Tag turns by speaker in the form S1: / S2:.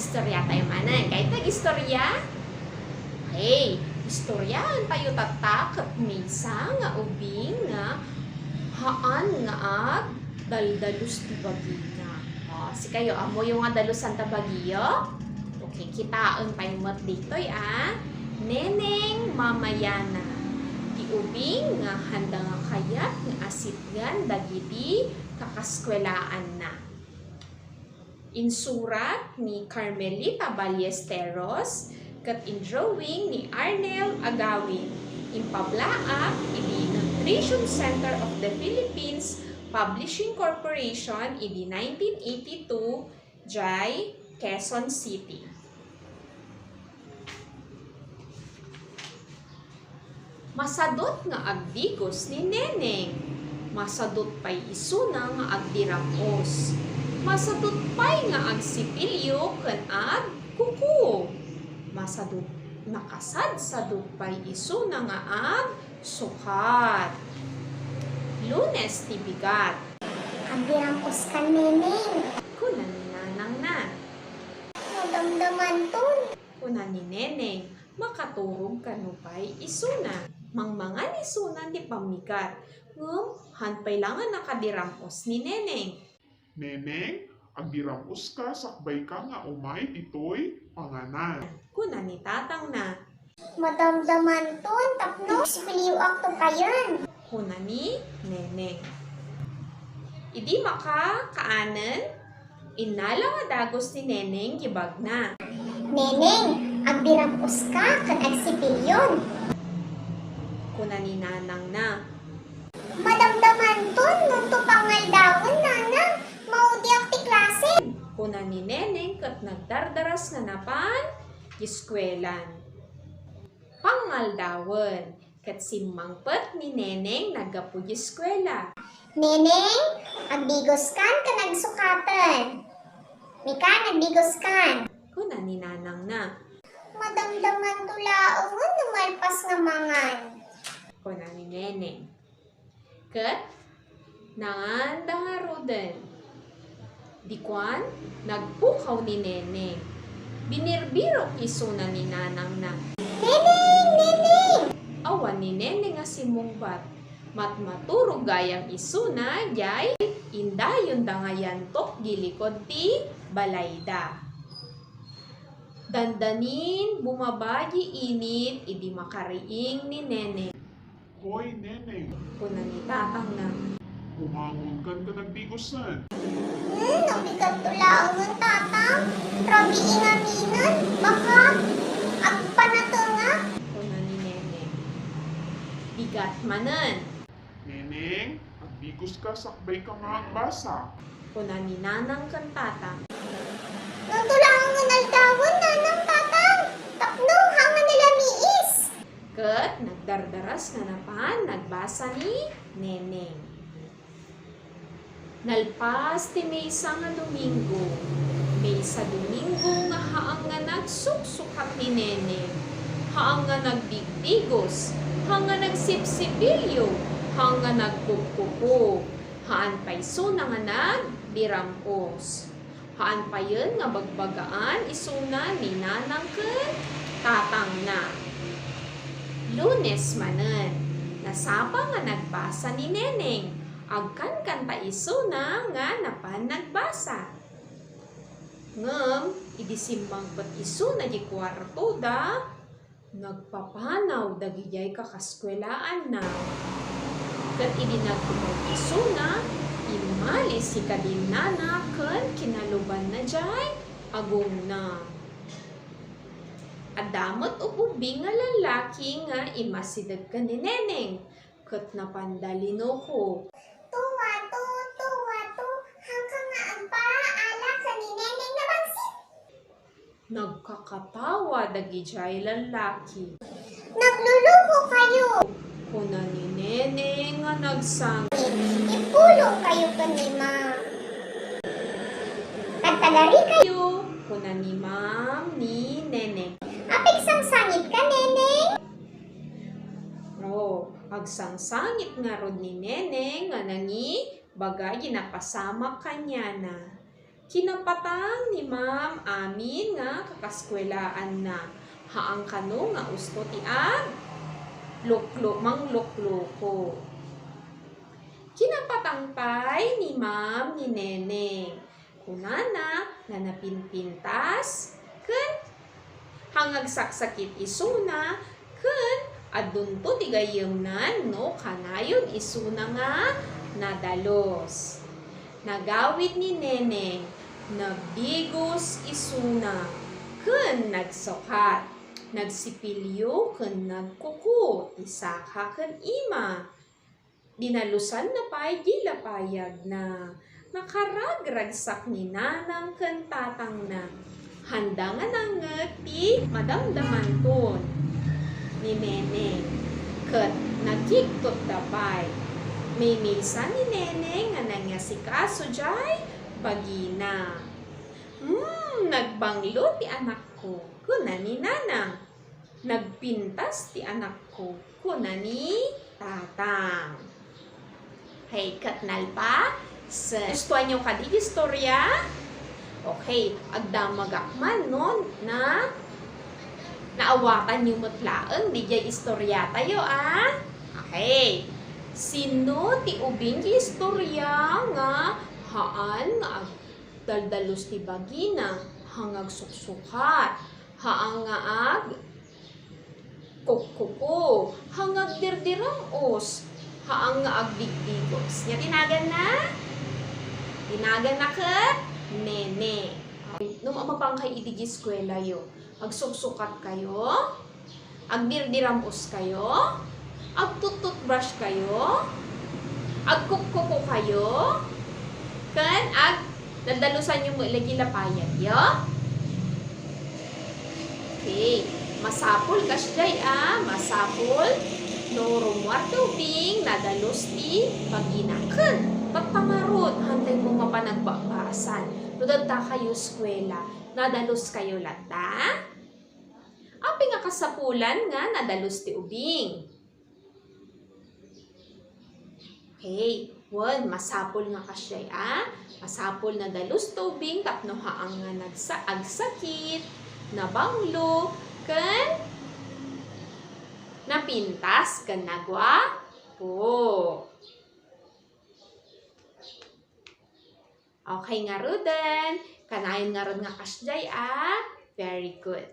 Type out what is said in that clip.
S1: istorya tayo manan. Kahit nag-istorya? Hey, istoryaan tayo tatak at misa nga ubing nga haan nga ag daldalus ti bagina. Si kayo, amo yung nga dalusan ta bagiyo? Okay, kitaan tayo mat dito'y Neneng mamayana. Ti ubing nga handa nga kayat nga asitgan dagiti kakaskwelaan na. Insurat ni Carmelita Ballesteros kat in drawing ni Arnel Agawin. Impablaak idi Nutrition Center of the Philippines Publishing Corporation idi 1982 Jai, Quezon City. Masadot nga agdigos ni Neneng. Masadot pa'y isuna nga agdiramos. Masadot pa'y nga agsipilyo ken ag kuko. Masadot nakasad-sadot pa'y isuna nga ag sukat. Lunes ti bigat.
S2: Agdiramos ka, Neneng.
S1: Kuna ni Nanang na.
S2: Madamdaman ton.
S1: Kuna ni Neneng. Makaturog kanupay isuna. Mangmangan isunan di pamigat. Ngum, hanpay langan nakadiramos ni Neneng.
S3: Neneng, agdiramos ka, sakbay ka nga umay ditoy panganan.
S1: Kuna ni Tatang na.
S2: Madamdaman ton. Tapno, sipiliw akto kayan.
S1: Kuna ni Neneng. Idi maka kaanan, inala nga dagos ni Neneng gibag na.
S2: Neneng, agdiramos ka kan agsipilyon.
S1: Kuna ni Nanang na.
S2: Madamdaman ton. Nung tupangal dawon, Nanang. Maudiak ti klase.
S1: Kuna ni Neneng kat nagdardaras nga napan iskwelan. Pangaldawon kat simmangpet ni Neneng nagapu iskwela.
S2: Neneng, agdigos kan ka nagsukatan. Mika, nagdigos kan.
S1: Kuna ni Nanang na.
S2: Madamdaman tulaungan numalpas nga mangan.
S1: Kuna ni Neneng. Kat nanganda nga roden. Dikwan, nagpukaw ni Neneng. Binirbiro isuna ni Nanang na.
S2: Neneng, Neneng.
S1: Awan ni Neneng nga simungbat. Matmaturog gayang isuna, jay, indayon da nga yantok gilikod ti balayda. Dandanin, bumabagi init, idi makariing ni Neneng.
S3: Hoy, Neneng,
S1: Kuna ni Tatang na.
S3: umangon ka nagdigosan.
S2: Nabigat tulaungan, Tatang. Trabi ingaminan. Baka, agpanatunga.
S1: Kuna ni Neneng. Bigat manan.
S3: Neneng, agdigos ka, sakbay ka nga agbasa.
S1: Kuna ni Nanang kan Tatang.
S2: Nung tulaungan aldawon, Nanang, Tatang. Tapno, hangan nila miis.
S1: Ket nagdardaras na napan, nagbasa ni Neneng. Nalpas ti maysa nga Domingo. Maysa Domingo nga haang nga nagsuksukat ni Neneng. Haang nga nagdigdigos. Haang nga nagsipsipilyo. Haang nga nagkukuko. Haan paiso na nga nagdiramos. Haan pa yun nga bagbagaan isuna ni Nanang ken Tatang na. Lunes manen, nasapa nga nagbasa ni Neneng. Agkan kanta isuna nga napan nagbasa. Ngem, idisimbang pet isuna di kwarto da, nagpapanaw dagijay kakaskwelaan na. Ket idi nagtumog isuna, imalis si kadinana ken kinaluban na jay agong na. Adamot ububing nga lalaki nga imasidag ka ni Neneng. Ket napandalino ko.
S2: Tuwa to, hanggang nga ang paala sa ni Neneng na bangsit.
S1: Nagkakatawa dagijay lalaki.
S2: Nagluluho kayo.
S1: Kuna ni Neneng nga nagsang.
S2: Ipulong kayo kanima. Tagtagari kayo.
S1: Kuna ni Ma'am ni Neneng.
S2: Apik sang sangit ka, Neneng.
S1: Agsangsangit nga rod ni Neneng nga nangi bagay ginapasama kanya na. Kinapatang ni ma'am amin nga kakaskwelaan na. Haang kano nga usto ti ag manglukloko. Kinapatang pay ni ma'am ni Neneng. Kunana nga napinpintas ken hangag saksakit isuna ken adunto ti gayemnan no kanayon isuna nga nadalos. Nagawid ni Neneng, nagbigos isuna, ken nagsukat, nagsipilyo ken nagkuku, isaka ken ima. Dinalusan na pay gilapayag na, nakaragragsak ni nanang ken tatang na. Handa nga nanget ti madamdaman ton ni Neneng, ket nagkiktot dapay. May misa ni Neneng nga nangyasikaso jay bagina. Nagbanglo ti anak ko, kuna ni nanang. Nagpintas ti anak ko, kuna ni tatang. Hey, katnal pa? Gustuhan nyo kadi istorya? Okay, agdamagakman nun na naawatan nyo mutlaeng di jay istorya tayo Okay. Sino ti ubing ti istorya nga haan nga agdaldalos ti bagina, hangag suksukat, haang nga ag kukuko, hangag dirdiramos, haang nga agdigdigos. Nya tinagan na? Tinagan na ket Nene. Nung amapang kay itigi eskwela yo, agsuksukat kayo, agdirdiramos kayo, agtututbrush kayo, agkukuko kayo, kan dadalusan yung lagi lapayan yo. Okay, masapul kasjay masapul no rumwar tubing nadalos ti paginaken tatangarot hantay mo mapanagbabasan tudadta kayo eskwela nadalos kayo lata api nga kasapulan nga nadalos ti ubing. Okay, masapul nga kasyay masapul na dalos tubing tapno haang nga agsakit, nabanglo, ken napintas ken nagwapo. Okay nga ruden, kanayon nga ron nga kasyay very good.